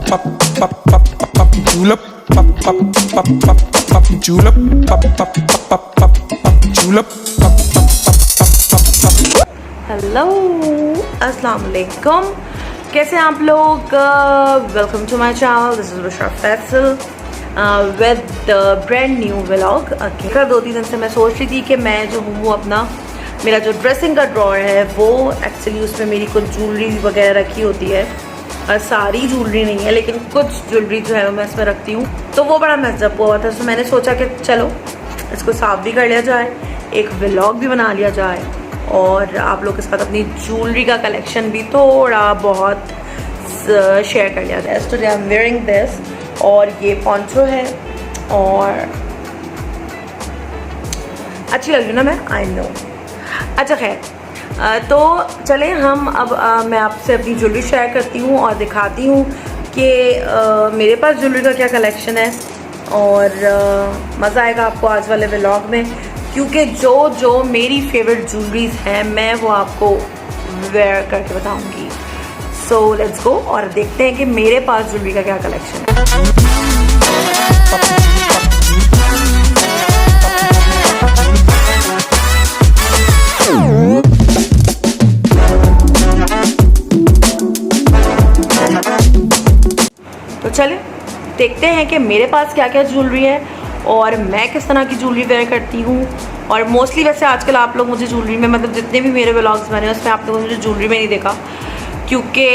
julep, julep, julep. Hello अस्सलाम वालेकुम, कैसे हैं आप लोग। Welcome to my channel, this is Bushra Faisal with brand new vlog. Okay, 2-3 दिन से मैं सोच रही थी कि मैं जो हूँ वो अपना मेरा जो ड्रेसिंग का ड्रॉअर है वो एक्चुअली उसमें मेरी कुछ ज्वेलरी वगैरह रखी होती है। सारी ज्वेलरी नहीं है लेकिन कुछ ज्वेलरी जो है मैं इसमें रखती हूँ, तो वो बड़ा मेसअप हुआ था। तो मैंने सोचा कि चलो इसको साफ भी कर लिया जाए, एक व्लॉग भी बना लिया जाए और आप लोग के साथ अपनी ज्वेलरी का कलेक्शन भी थोड़ा बहुत शेयर कर लिया जाए। Today I am wearing this, और ये पॉन्चो है और अच्छी लग रही ना मैं, आई नो। अच्छा खैर, तो चलें हम अब मैं आपसे अपनी ज्वेलरी शेयर करती हूँ और दिखाती हूँ कि मेरे पास ज्वेलरी का क्या कलेक्शन है, और मज़ा आएगा आपको आज वाले व्लॉग में, क्योंकि जो मेरी फेवरेट ज्वेलरीज हैं मैं वो आपको वेयर करके बताऊँगी। सो लेट्स गो और देखते हैं कि मेरे पास ज्वेलरी का क्या कलेक्शन है। तो चलें देखते हैं कि मेरे पास क्या क्या ज्वेलरी है और मैं किस तरह की ज्वेलरी वेयर करती हूँ। और मोस्टली वैसे आजकल आप लोग मुझे ज्वेलरी में, मतलब जितने भी मेरे व्लॉग्स बने उसमें आप लोगों ने मुझे ज्वेलरी में नहीं देखा, क्योंकि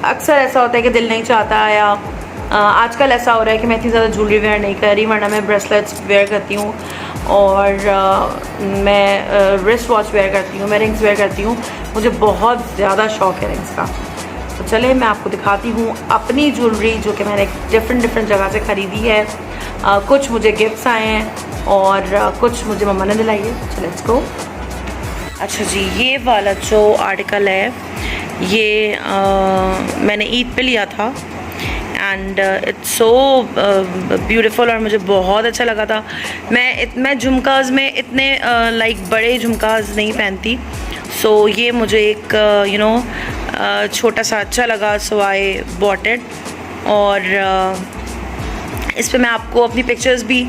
अक्सर ऐसा होता है कि दिल नहीं चाहता, या आजकल ऐसा हो रहा है कि मैं इतनी ज़्यादा ज्वेलरी वेयर नहीं कर रही, वरना मैं ब्रेसलेट्स वेयर करती हूँ और मैं रिस्ट वॉच वेयर करती हूँ, मैं रिंग्स वेयर करती हूँ। मुझे बहुत ज़्यादा शौक है रिंग्स का। तो चले मैं आपको दिखाती हूँ अपनी ज्वेलरी जो कि मैंने डिफरेंट जगह से ख़रीदी है। कुछ मुझे गिफ्ट्स आए हैं और कुछ मुझे मम्मा ने दिलाई है। चलो लेट्स गो। अच्छा जी, ये वाला जो आर्टिकल है ये मैंने ईद पे लिया था एंड इट्स सो ब्यूटीफुल और मुझे बहुत अच्छा लगा था। मैं झुमकाज में इतने लाइक बड़े झुमकाज नहीं पहनती, सो ये मुझे एक छोटा सा अच्छा लगा, सो आई बॉट इट। और इस पे मैं आपको अपनी पिक्चर्स भी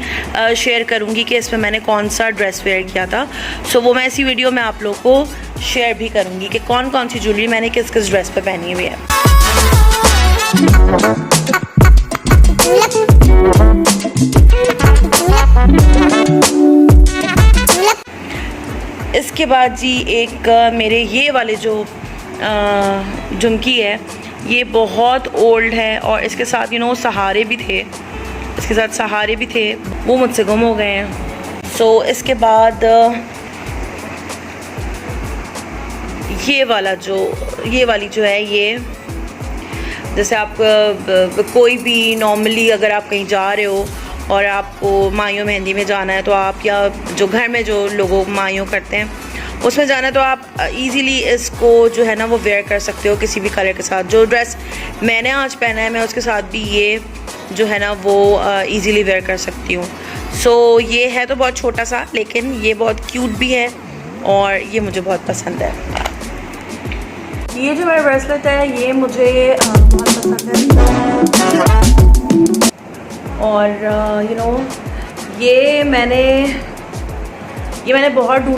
शेयर करूँगी कि इस पे मैंने कौन सा ड्रेस वेयर किया था। सो वो मैं इसी वीडियो में आप लोगों को शेयर भी करूँगी कि कौन कौन सी ज्वेलरी मैंने किस किस ड्रेस पे पहनी हुई है। इसके बाद जी एक मेरे ये वाले जो झुमकी है ये बहुत ओल्ड है और इसके साथ सहारे भी थे, इसके साथ सहारे भी थे, वो मुझसे गुम हो गए हैं। सो इसके बाद ये वाली जो है, ये जैसे आप कोई भी नॉर्मली अगर आप कहीं जा रहे हो और आपको मायों मेहंदी में जाना है, तो आप या जो घर में जो लोग मायों करते हैं उसमें जाना है, तो आप इजीली इसको जो है ना वो वेयर कर सकते हो किसी भी कलर के साथ। जो ड्रेस मैंने आज पहना है मैं उसके साथ भी ये जो है ना वो इजीली वेयर कर सकती हूँ। सो ये है तो बहुत छोटा सा, लेकिन ये बहुत क्यूट भी है और ये मुझे बहुत पसंद है। ये जो मेरा ब्रेसलेट है ये मुझे बहुत पसंद है और ये मैंने बहुत ढूंढ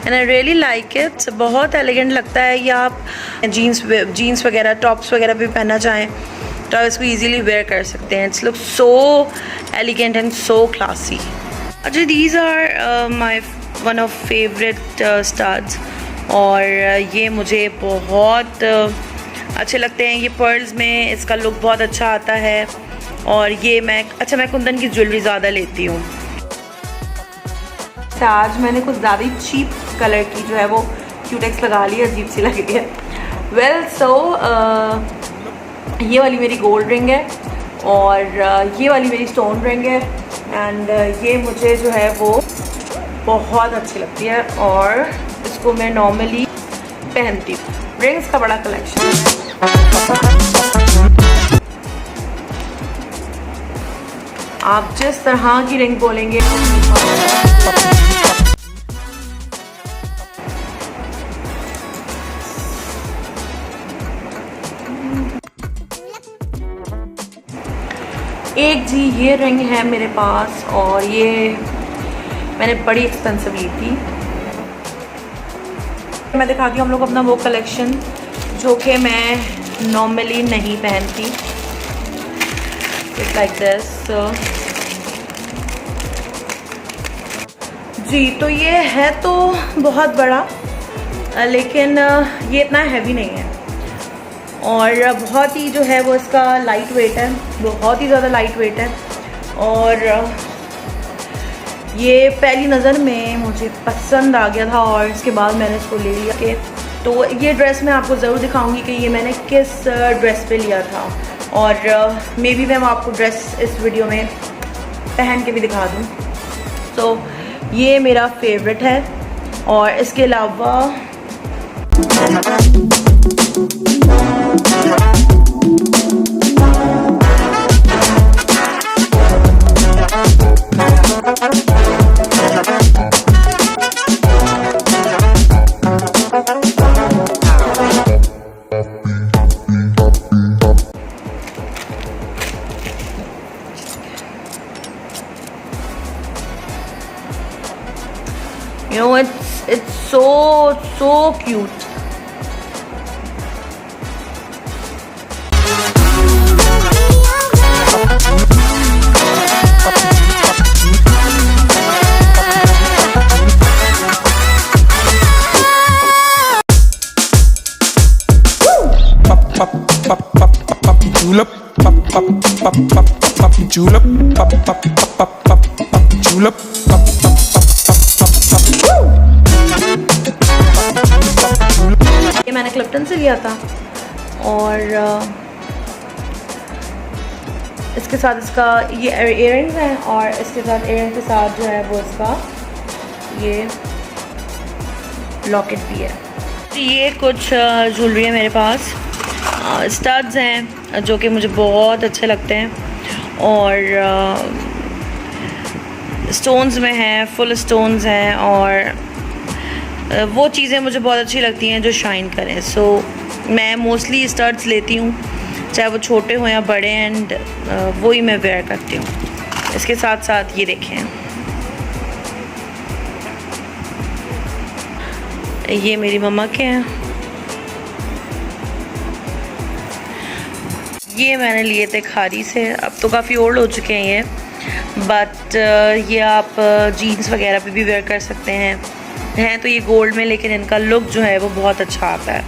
and I really like it. बहुत एलिगेंट लगता है। ये आप जीन्स वगैरह, टॉप्स वगैरह भी पहनना चाहें तो आप इसको इजीली वेयर कर सकते हैं। It's look so elegant and so classy. अच्छा, these are my one of favourite studs और ये मुझे बहुत अच्छे लगते हैं। ये पर्ल्स में इसका लुक बहुत अच्छा आता है और ये मैं कुंदन की ज्वेलरी ज़्यादा लेती हूँ। आज मैंने कुछ ज़्यादा ही चीप कलर की जो है वो क्यूटेक्स लगा ली है, अजीब सी लग रही है। वेल सो ये वाली मेरी गोल्ड रिंग है और ये वाली मेरी स्टोन रिंग है एंड ये मुझे जो है वो बहुत अच्छी लगती है और इसको मैं नॉर्मली पहनती हूँ। रिंग्स का बड़ा कलेक्शन है। आप जिस तरह की रिंग बोलेंगे एक जी ये रिंग है मेरे पास, और ये मैंने बड़ी एक्सपेंसिव ली थी। मैं दिखाती हूँ हम लोग अपना वो कलेक्शन जो कि मैं नॉर्मली नहीं पहनती। It's like this. जी तो ये है तो बहुत बड़ा, लेकिन ये इतना हैवी नहीं है, और बहुत ही जो है वो इसका लाइट वेट है, बहुत ही ज़्यादा लाइट वेट है। और ये पहली नज़र में मुझे पसंद आ गया था और इसके बाद मैंने इसको ले लिया कि तो ये ड्रेस मैं आपको ज़रूर दिखाऊंगी कि ये मैंने किस ड्रेस पे लिया था, और मे बी मैं आपको ड्रेस इस वीडियो में पहन के भी दिखा दूँ। तो ये मेरा फेवरेट है। और इसके अलावा you know, it's so cute. Julep, pop pop pop pop pop julep, pop pop pop pop pop julep, pop pop pop pop pop. ये मैंने क्लिप्टन से लिया था, और इसके साथ इसका ये इयररिंग्स हैं, और इसके साथ इयररिंग के साथ जो है वो इसका ये लॉकेट भी है। ये कुछ ज्वेलरी है मेरे पास। स्टड्स हैं जो कि मुझे बहुत अच्छे लगते हैं, और स्टोन्स में हैं, फुल स्टोन्स हैं, और वो चीज़ें मुझे बहुत अच्छी लगती हैं जो शाइन करें। सो मैं मोस्टली स्टड्स लेती हूँ, चाहे वो छोटे हों या बड़े, एंड वही मैं वेयर करती हूँ। इसके साथ साथ ये देखें, ये मेरी मम्मा के हैं। ये मैंने लिए थे खारी से, अब तो काफ़ी ओल्ड हो चुके हैं ये, बट ये आप जीन्स वगैरह पे भी वेयर कर सकते हैं तो ये गोल्ड में, लेकिन इनका लुक जो है वो बहुत अच्छा आता है।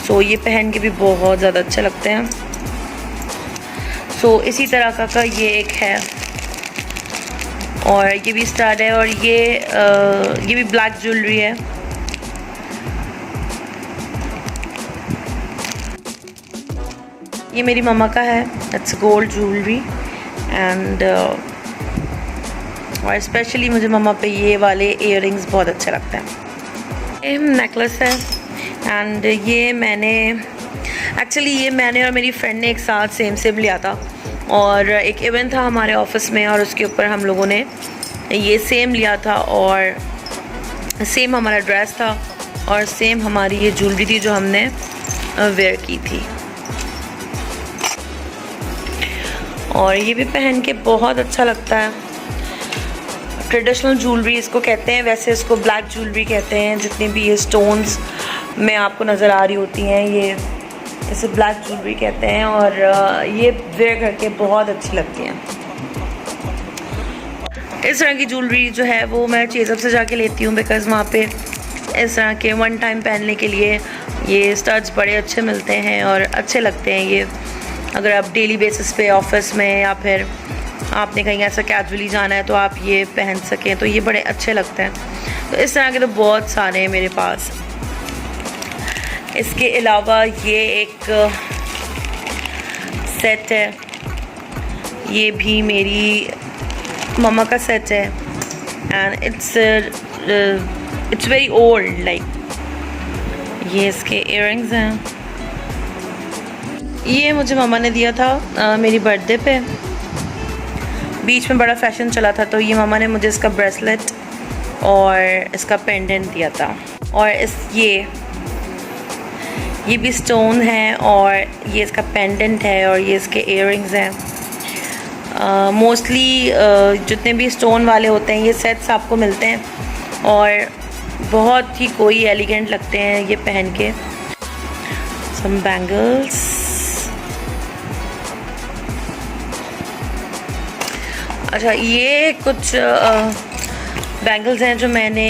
सो ये पहन के भी बहुत ज़्यादा अच्छे लगते हैं। सो इसी तरह का ये एक है, और ये भी स्टार्ट है, और ये भी ब्लैक ज्वेलरी है। ये मेरी मम्मा का है, इट्स गोल्ड ज्वेलरी, एंड और स्पेशली मुझे मम्मा पे ये वाले इयररिंग्स बहुत अच्छे लगते हैं। ये नेकलेस है, एंड ये मैंने और मेरी फ्रेंड ने एक साथ सेम लिया था, और एक इवेंट था हमारे ऑफिस में, और उसके ऊपर हम लोगों ने ये सेम लिया था, और सेम हमारा ड्रेस था, और सेम हमारी ये ज्वेलरी थी जो हमने वेयर की थी। और ये भी पहन के बहुत अच्छा लगता है। ट्रेडिशनल ज्वेलरी इसको कहते हैं, वैसे इसको ब्लैक ज्वेलरी कहते हैं। जितनी भी ये स्टोन्स में आपको नज़र आ रही होती हैं, ये इसे ब्लैक ज्वेलरी कहते हैं, और ये वेयर करके बहुत अच्छी लगती हैं। इस तरह की ज्वेलरी जो है वो मैं चेज़अप से जाके लेती हूँ, बिकॉज़ वहाँ पे इस तरह के वन टाइम पहनने के लिए ये स्टड्स बड़े अच्छे मिलते हैं और अच्छे लगते हैं। ये अगर आप डेली बेसिस पे ऑफिस में, या फिर आपने कहीं ऐसा कैजुअली जाना है तो आप ये पहन सकें, तो ये बड़े अच्छे लगते हैं। तो इस तरह के तो बहुत सारे हैं मेरे पास। इसके अलावा ये एक सेट है, ये भी मेरी मम्मा का सेट है, and it's very old, like ये इसके इयररिंग्स हैं। ये मुझे मम्मा ने दिया था मेरी बर्थडे पे, बीच में बड़ा फैशन चला था, तो ये मम्मा ने मुझे इसका ब्रेसलेट और इसका पेंडेंट दिया था। और ये भी स्टोन है, और ये इसका पेंडेंट है, और ये इसके इयररिंग्स हैं। मोस्टली जितने भी स्टोन वाले होते हैं ये सेट्स आपको मिलते हैं और बहुत ही कोई एलिगेंट लगते हैं ये पहन के। सम बैंगल्स, अच्छा ये कुछ बैंगल्स हैं जो मैंने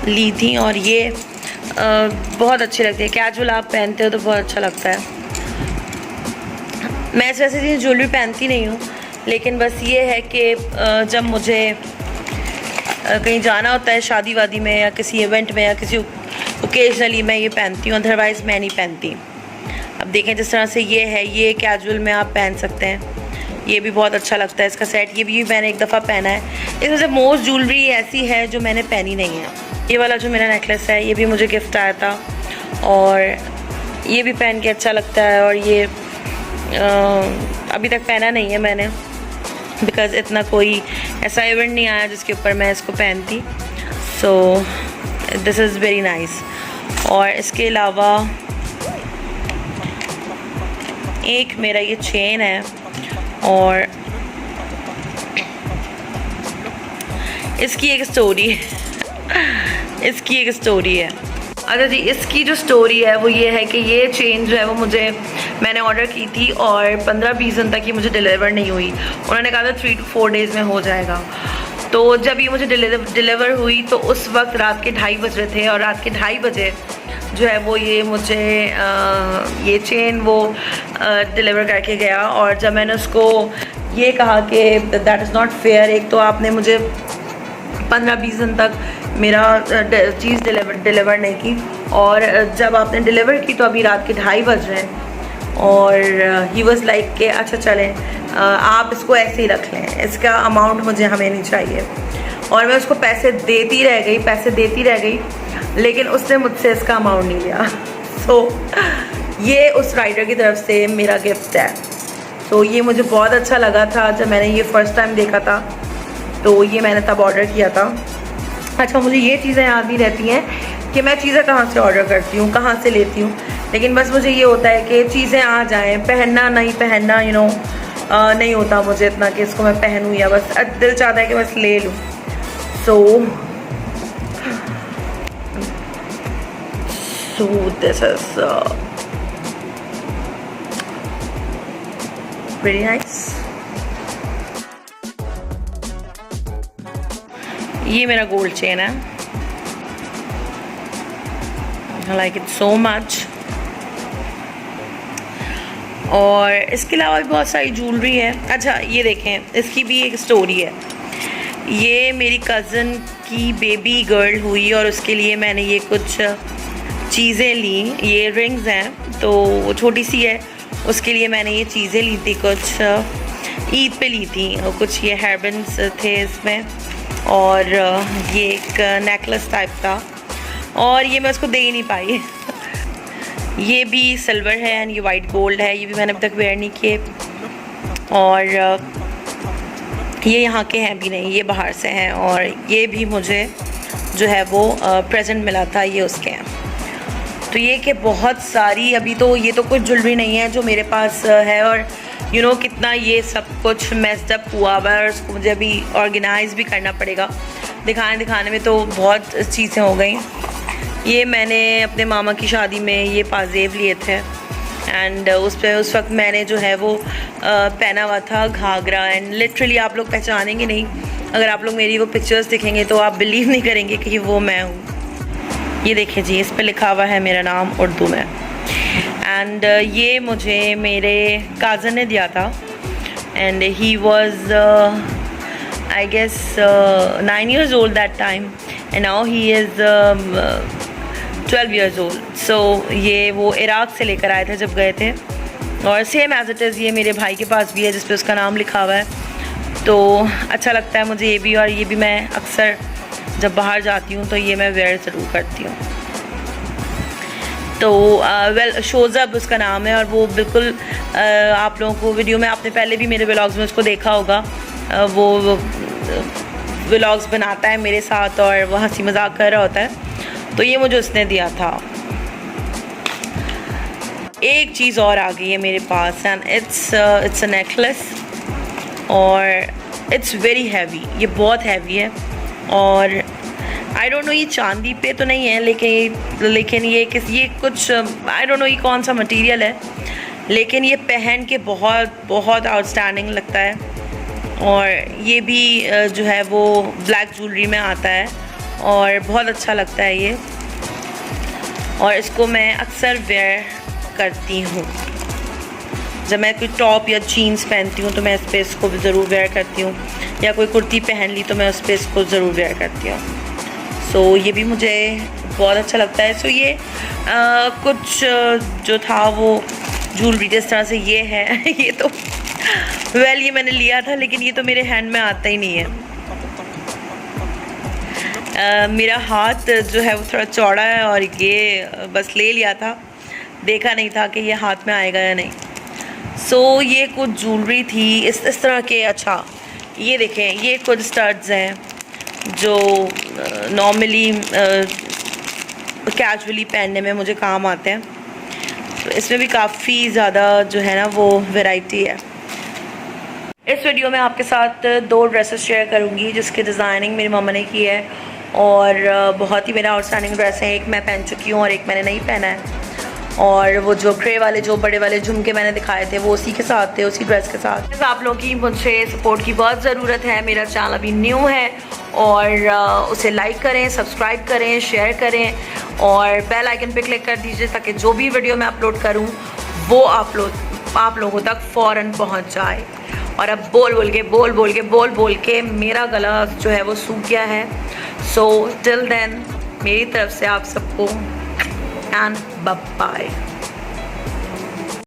ली थी और ये बहुत अच्छी लगती है। कैजुअल आप पहनते हो तो बहुत अच्छा लगता है। मैं वैसे इतनी ज्वेलरी पहनती नहीं हूँ, लेकिन बस ये है कि जब मुझे कहीं जाना होता है शादी वादी में या किसी इवेंट में या किसी ओकेजनली मैं ये पहनती हूँ, अदरवाइज़ मैं नहीं पहनती। अब देखें जिस तरह से ये है, ये कैजुअल में आप पहन सकते हैं, ये भी बहुत अच्छा लगता है इसका सेट। ये भी मैंने एक दफ़ा पहना है। इसमें से मोस्ट ज्वेलरी ऐसी है जो मैंने पहनी नहीं है। ये वाला जो मेरा नेकलेस है ये भी मुझे गिफ्ट आया था और ये भी पहन के अच्छा लगता है। और ये अभी तक पहना नहीं है मैंने, बिकॉज़ इतना कोई ऐसा इवेंट नहीं आया जिसके ऊपर मैं इसको पहनती। So this is very nice. और इसके अलावा एक मेरा ये चेन है और इसकी एक स्टोरी है। इसकी एक स्टोरी है। अच्छा जी, इसकी जो स्टोरी है वो ये है कि ये चेन जो है वो मैंने ऑर्डर की थी और 15-20 दिन तक ये मुझे डिलीवर नहीं हुई। उन्होंने कहा था 3 to 4 डेज़ में हो जाएगा। तो जब ये मुझे डिलीवर हुई तो उस वक्त रात के 2:30 बज रहे थे और रात के 2:30 बजे जो है वो ये मुझे ये चेन वो डिलीवर करके गया। और जब मैंने उसको ये कहा कि दैट इज़ नॉट फेयर, एक तो आपने मुझे 15-20 दिन तक मेरा चीज़ डिलीवर नहीं की और जब आपने डिलीवर की तो अभी रात के 2:30 बज रहे हैं। और ही वॉज़ लाइक कि अच्छा चलें आप इसको ऐसे ही रख लें, इसका अमाउंट मुझे हमें नहीं चाहिए। और मैं उसको पैसे देती रह गई लेकिन उसने मुझसे इसका अमाउंट नहीं लिया। सो ये उस राइडर की तरफ से मेरा गिफ्ट है। तो ये मुझे बहुत अच्छा लगा था जब मैंने ये फ़र्स्ट टाइम देखा था, तो ये मैंने तब ऑर्डर किया था। अच्छा, मुझे ये चीज़ें याद नहीं रहती हैं कि मैं चीज़ें कहाँ से ऑर्डर करती हूँ, कहाँ से लेती हूँ, लेकिन बस मुझे ये होता है कि चीज़ें आ जाएं, पहनना नहीं पहनना नहीं होता मुझे इतना कि इसको मैं पहनूँ या बस दिल चाहता है कि बस ले लूँ। So this is very nice. ये मेरा गोल्ड चेन है, I like it so much. और इसके अलावा भी बहुत सारी ज्वेलरी है। अच्छा ये देखें, इसकी भी एक स्टोरी है। ये मेरी कज़न की बेबी गर्ल हुई और उसके लिए मैंने ये कुछ चीज़ें ली। ये रिंग्स हैं तो वो छोटी सी है, उसके लिए मैंने ये चीज़ें ली थी, कुछ ईद पे ली थी। और कुछ ये हेयर बैंड्स थे इसमें और ये एक नेकलेस टाइप था और ये मैं उसको दे ही नहीं पाई। ये भी सिल्वर है एंड ये वाइट गोल्ड है, ये भी मैंने अब तक वेयर नहीं किए। और ये यहाँ के हैं भी नहीं, ये बाहर से हैं। और ये भी मुझे जो है वो प्रेजेंट मिला था, ये उसके हैं। तो ये कि बहुत सारी, अभी तो ये तो कुछ ज्वेलरी नहीं है जो मेरे पास है। और कितना ये सब कुछ मेस्ड अप हुआ हुआ है और उसको मुझे अभी ऑर्गेनाइज भी करना पड़ेगा। दिखाने में तो बहुत चीज़ें हो गई। ये मैंने अपने मामा की शादी में ये पाजेब लिए थे एंड उस वक्त मैंने जो है वो पहना हुआ था घाघरा। एंड लिटरली आप लोग पहचानेंगे नहीं, अगर आप लोग मेरी वो पिक्चर्स दिखेंगे तो आप बिलीव नहीं करेंगे कि वो मैं हूँ। ये देखिए जी, इस पे लिखा हुआ है मेरा नाम उर्दू में। एंड ये मुझे मेरे काज़न ने दिया था and he was I guess 9 years old that time and now he is 12 years old। So ये वो इराक़ से लेकर आए थे जब गए थे और सेम एज इट इज़ ये मेरे भाई के पास भी है जिस पे उसका नाम लिखा हुआ है। तो अच्छा लगता है मुझे ये भी। और ये भी मैं अक्सर जब बाहर जाती हूँ तो ये मैं वेयर ज़रूर करती हूँ। तो वेल शोज़ब उसका नाम है और वो बिल्कुल आप लोगों को वीडियो में, आपने पहले भी मेरे व्लॉग्स में उसको देखा होगा, वो व्लॉग्स बनाता है मेरे साथ और वो हंसी मजाक कर रहा होता है। तो ये मुझे उसने दिया था। एक चीज़ और आ गई है मेरे पास एंड इट्स अ नेकलेस और इट्स वेरी हैवी, ये बहुत हैवी है और आई डोंट नो ये चांदी पे तो नहीं है लेकिन ये कुछ आई डोंट नो ये कौन सा मटेरियल है, लेकिन ये पहन के बहुत बहुत आउटस्टैंडिंग लगता है और ये भी जो है वो ब्लैक ज्वेलरी में आता है और बहुत अच्छा लगता है ये और इसको मैं अक्सर वेयर करती हूँ। जब मैं कोई टॉप या जीन्स पहनती हूँ तो मैं इस पर इसको भी ज़रूर वेयर करती हूँ या कोई कुर्ती पहन ली तो मैं उस पर इसको ज़रूर वेयर करती हूँ। सो ये भी मुझे बहुत अच्छा लगता है। सो ये कुछ जो था वो ज्वेलरी जिस तरह से ये है ये तो ये मैंने लिया था लेकिन ये तो मेरे हैंड में आता ही नहीं है। मेरा हाथ जो है वो थोड़ा चौड़ा है और ये बस ले लिया था, देखा नहीं था कि ये हाथ में आएगा या नहीं। सो ये कुछ ज्वेलरी थी इस तरह के। अच्छा ये देखें, ये कुछ स्टड्स हैं जो नॉर्मली कैजुअली पहनने में मुझे काम आते हैं। तो इसमें भी काफ़ी ज़्यादा जो है ना वो वैरायटी है। इस वीडियो में आपके साथ 2 ड्रेसेस शेयर करूंगी जिसकी डिज़ाइनिंग मेरी मम्मा ने की है और बहुत ही मेरा आउटस्टैंडिंग ड्रेस है। एक मैं पहन चुकी हूँ और एक मैंने नहीं पहना है और वो जो ग्रे वाले जो बड़े वाले झुमके मैंने दिखाए थे वो उसी के साथ थे, उसी ड्रेस के साथ। आप लोगों की मुझे सपोर्ट की बहुत ज़रूरत है। मेरा चैनल अभी न्यू है और उसे लाइक करें, सब्सक्राइब करें, शेयर करें और बेल आइकन पे क्लिक कर दीजिए ताकि जो भी वीडियो मैं अपलोड करूं वो आप लोगों तक फ़ौरन पहुंच जाए। और अब बोल बोल के मेरा गला जो है वो सूख गया है। सो टिल देन मेरी तरफ से आप सबको एंड बाय बाय।